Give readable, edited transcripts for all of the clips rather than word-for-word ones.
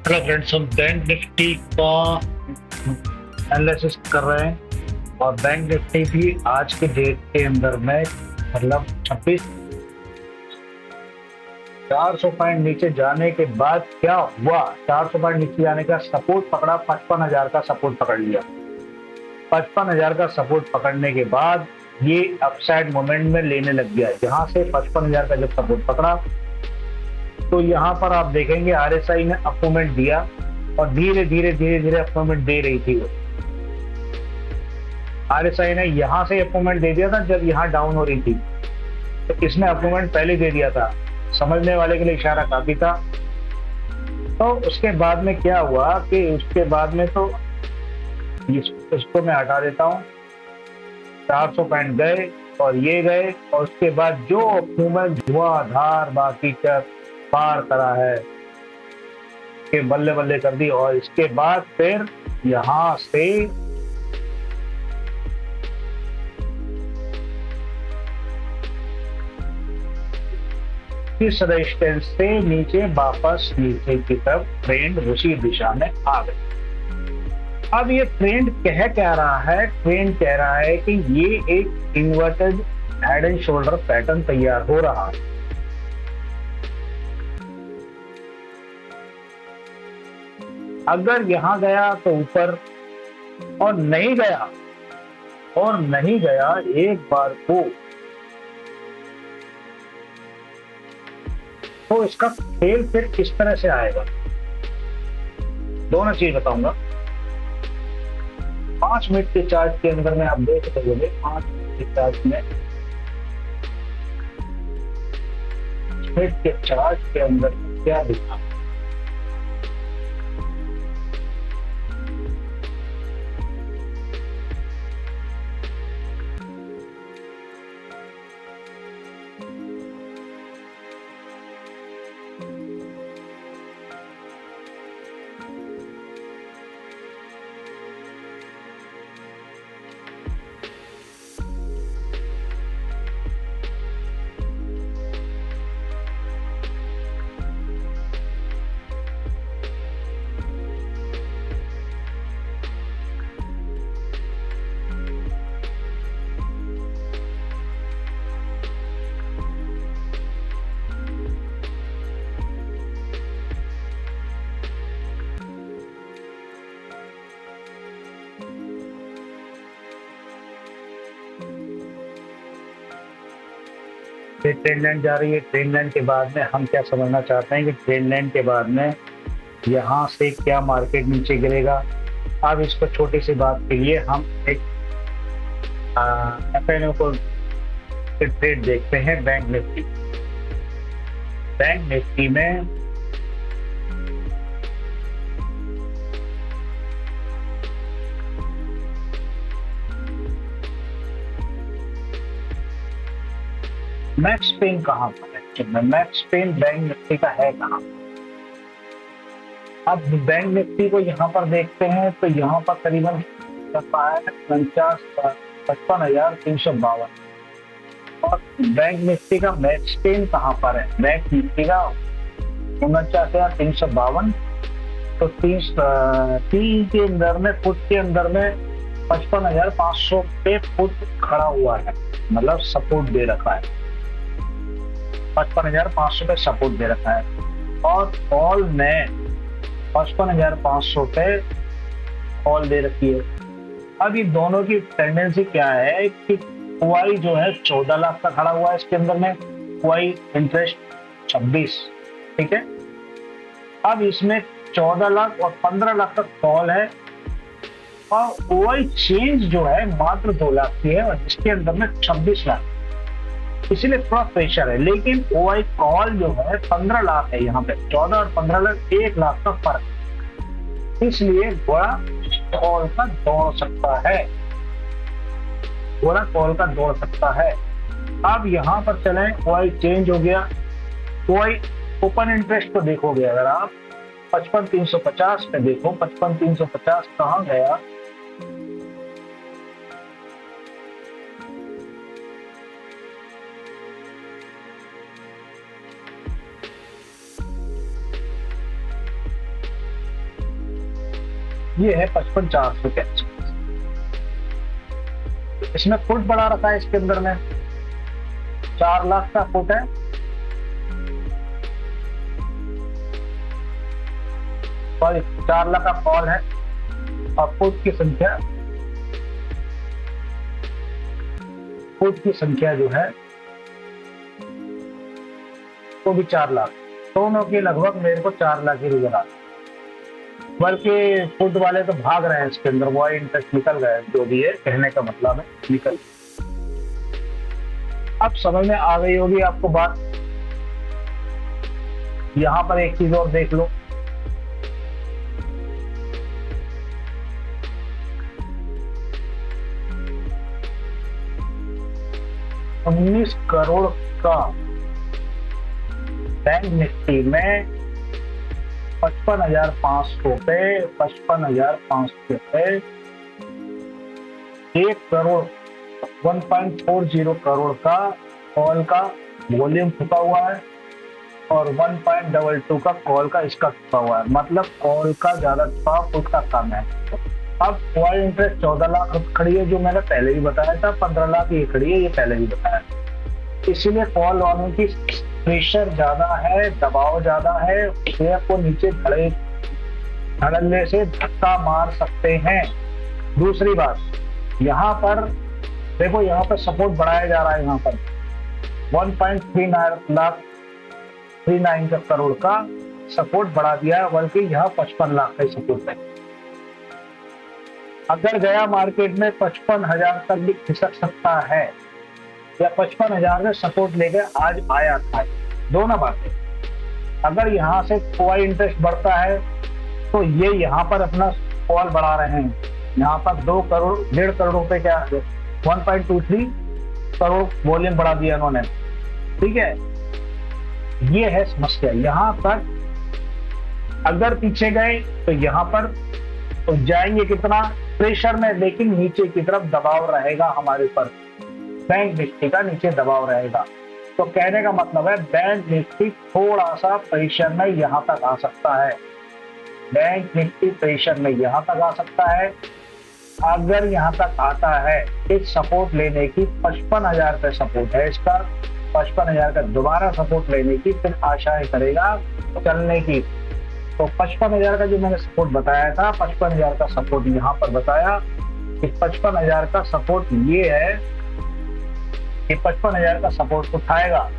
Hello friends, हम bank Nifty का analysis कर रहे हैं और बैंक निफ्टी भी आज के डेट के अंदर में मतलब 400 पॉइंट नीचे जाने के बाद क्या हुआ। 400 पॉइंट नीचे जाने का सपोर्ट पकड़ा, 55,000 का सपोर्ट पकड़ लिया। 55,000 का सपोर्ट पकड़ने के बाद ये अपसाइड मोमेंट में लेने लग गया। जहां से 55,000 का जब सपोर्ट पकड़ा तो यहाँ पर आप देखेंगे आरएसआई ने अप मूवमेंट दिया और धीरे धीरे धीरे धीरे अप मूवमेंट दे रही थी वो। आरएसआई ने यहाँ से अप मूवमेंट दे दिया था जब यहाँ डाउन हो रही थी, तो इसने अप मूवमेंट पहले दे दिया था। समझने वाले के लिए इशारा काफी था। तो उसके बाद में क्या हुआ कि उसके बाद में तो इसको मैं हटा देता हूँ। 400 पॉइंट गए और ये गए और उसके बाद जो अप मूवमेंट धुआंधार बाकी का पार करा है के बल्ले बल्ले कर दी। और इसके बाद फिर यहां से इस रेजिस्टेंस से नीचे वापस नीचे की तरफ ट्रेंड उसी दिशा में आ गए। अब ये ट्रेंड कह रहा है, ट्रेंड कह रहा है कि ये एक inverted head and shoulder pattern तैयार हो रहा है। अगर यहां गया तो ऊपर और नहीं गया एक बार को तो इसका खेल फिर किस तरह से आएगा, दोनों चीज बताऊंगा। 5 मिनट के चार्ट के अंदर में आप देख सकते होंगे, 5 मिनट के चार्ट में, मिनट के चार्ट के अंदर क्या दिखा। ट्रेंड लाइन जा रही है। ट्रेंड लाइन के बाद में हम क्या समझना चाहते हैं कि ट्रेंड लाइन के बाद में यहाँ से क्या मार्केट नीचे गिरेगा। अब इसको छोटी सी बात के लिए हम एक एफएनओ को ट्रेड देखते हैं। बैंक निफ्टी, बैंक निफ्टी में मैक्स पेन कहां पर है? मैक्स पेन बैंक निफ्टी का है कहां? अब बैंक निफ्टी को यहाँ पर देखते हैं तो यहाँ पर करीबन 55,352 और बैंक निफ्टी का मैक्स पेन कहां पर है? बैंक निफ्टी का 49,352। तो 30 के अंदर में, फुट के अंदर में 55,500 पे फुट खड़ा हुआ है, मतलब सपोर्ट दे रखा है। 55,500 पे सपोर्ट दे रखा है और कॉल में 55,500 पे कॉल दे रखी है। अब ये दोनों की टेंडेंसी क्या है कि वाई जो है 14 लाख का खड़ा हुआ है, इसके अंदर में वाई इंटरेस्ट 26, ठीक है। अब इसमें 14 लाख और 15 लाख का कॉल है और ओआई चेंज जो है मात्र 2 लाख की है और जिसके अंदर में 26 लाख, इसीलिए थोड़ा प्रेशर है। लेकिन ओआई कॉल जो है 15 लाख है, यहाँ पे 14 और 15 लाख, 1 लाख का फर्क, इसलिए घोड़ा कॉल का दौड़ सकता है, घोड़ा कॉल का दौड़ सकता है। अब यहाँ पर चलें, ओआई चेंज हो गया। ओआई ओपन इंटरेस्ट को देखोगे अगर आप 55,350 पे देखो, 55,350 कहाँ गया? ये है 55,400 के आसपास। इसमें फुट बढ़ा रखा है, इसके अंदर में 4 लाख का फुट है। सॉरी, 4 लाख का कॉल है और फुट की संख्या जो है वो भी 4 लाख। दोनों की लगभग मेरे को 4 लाख ही नजर आ रही, बल्कि फुट वाले तो भाग रहे हैं इसके अंदर, वो इंटरेस्ट निकल गए, जो भी है कहने का मतलब है निकल। अब समझ में आ गई होगी आपको बात। यहां पर एक चीज और देख लो, $19 करोड़ का बैंक निफ्टी में 55,500 पे 55,500 पे 1 करोड़ 1.40 करोड़ का कॉल का वॉल्यूम छुपा हुआ है और 1.22 का कॉल का इसका छुपा हुआ है। मतलब कॉल का ज्यादा छुपा, फुट का कम है। अब कॉल इंटरेस्ट 14 लाख खड़ी है, जो मैंने पहले भी बताया था। 15 लाख ये खड़ी है, ये पहले भी बताया। इसीलिए कॉल वालों की प्रेशर ज्यादा है, दबाव ज्यादा है, शेयर को नीचे धड़ल्ले से धक्का मार सकते हैं। दूसरी बात, यहाँ पर देखो, यहाँ पर सपोर्ट बढ़ाया जा रहा है। यहाँ पर 1.39 करोड़ का सपोर्ट बढ़ा दिया है, बल्कि यहाँ 55 लाख का सपोर्ट है। अगर गया मार्केट में 55,000 तक भी खिसक सकता है, या 55,000 में सपोर्ट लेकर आज आया था। दोनों बातें, अगर यहाँ से कोई इंटरेस्ट बढ़ता है तो ये यहाँ पर अपना कॉल बढ़ा रहे हैं। यहाँ पर 2 करोड़ 1.5 करोड़ रुपए क्या 1.23 करोड़ वॉल्यूम बढ़ा दिया इन्होंने। ठीक है, ये है समस्या। यहाँ पर अगर पीछे गए तो यहाँ पर तो जाएंगे कितना प्रेशर में, लेकिन नीचे की तरफ दबाव रहेगा हमारे ऊपर, बैंक निफ्टी का नीचे दबाव रहेगा। तो कहने का मतलब है बैंक निफ्टी थोड़ा सा प्रेशर में यहाँ तक आ सकता है। बैंक निफ्टी प्रेशर में यहाँ तक आ सकता है। अगर यहाँ तक आता है, इस सपोर्ट लेने की 55,000 पे सपोर्ट है इसका, 55,000 का दोबारा सपोर्ट लेने की फिर आशाएं करेगा चलने की। तो 55,000 का जो मैंने सपोर्ट बताया था, 55,000 का सपोर्ट यहाँ पर बताया कि 55,000 का सपोर्ट ये है कि 55,000 का सपोर्ट उठाएगा।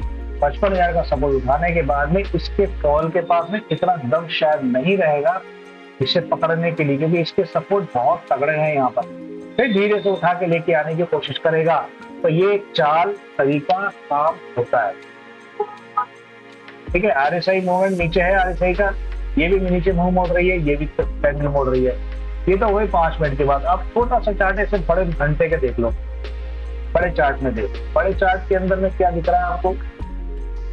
55,000 का सपोर्ट उठाने के बाद में इसके कॉल के पास में इतना दम शायद नहीं रहेगा इसे पकड़ने के लिए, क्योंकि इसके सपोर्ट बहुत तगड़े हैं यहाँ पर। फिर धीरे से उठा के लेके आने की कोशिश करेगा। तो ये एक चाल तरीका काम होता है। ठीक है, RSI मूवमेंट नीचे है, RSI का ये भी नीचे मुंह मोड़ रही है, ये भी पेंडल मोड़ रही है। ये तो वही 5 मिनट के बाद। अब छोटा सा चार्ट ऐसे बड़े घंटे के देख लो, बड़े चार्ट में देख। बड़े चार्ट के अंदर में क्या दिख रहा है आपको?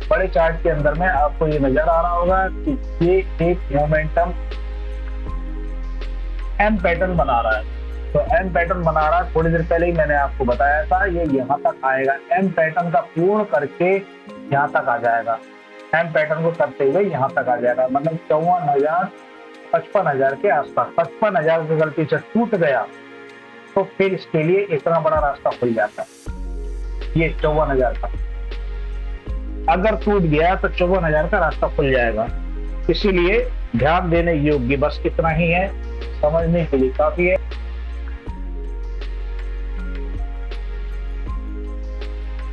बड़े चार्ट के अंदर में आपको ये नजर आ रहा होगा कि ये एक मोमेंटम एम पैटर्न बना रहा है। तो एम पैटर्न बना रहा है, थोड़ी देर पहले ही मैंने आपको बताया था, ये यहाँ तक आएगा। एम पैटर्न का पूर्ण करके यहाँ तक आ जाएगा। एम पैटर्न को करते हुए यहाँ तक आ जाएगा, मतलब 54,000 55,000 के आसपास। 55,000 की गलती से टूट गया तो फिर इसके लिए इतना बड़ा रास्ता खुल जाता है। ये 54,000 का अगर टूट गया तो 54,000 का रास्ता खुल जाएगा। इसीलिए ध्यान देने योग्य बस इतना ही है, समझने के लिए काफी है।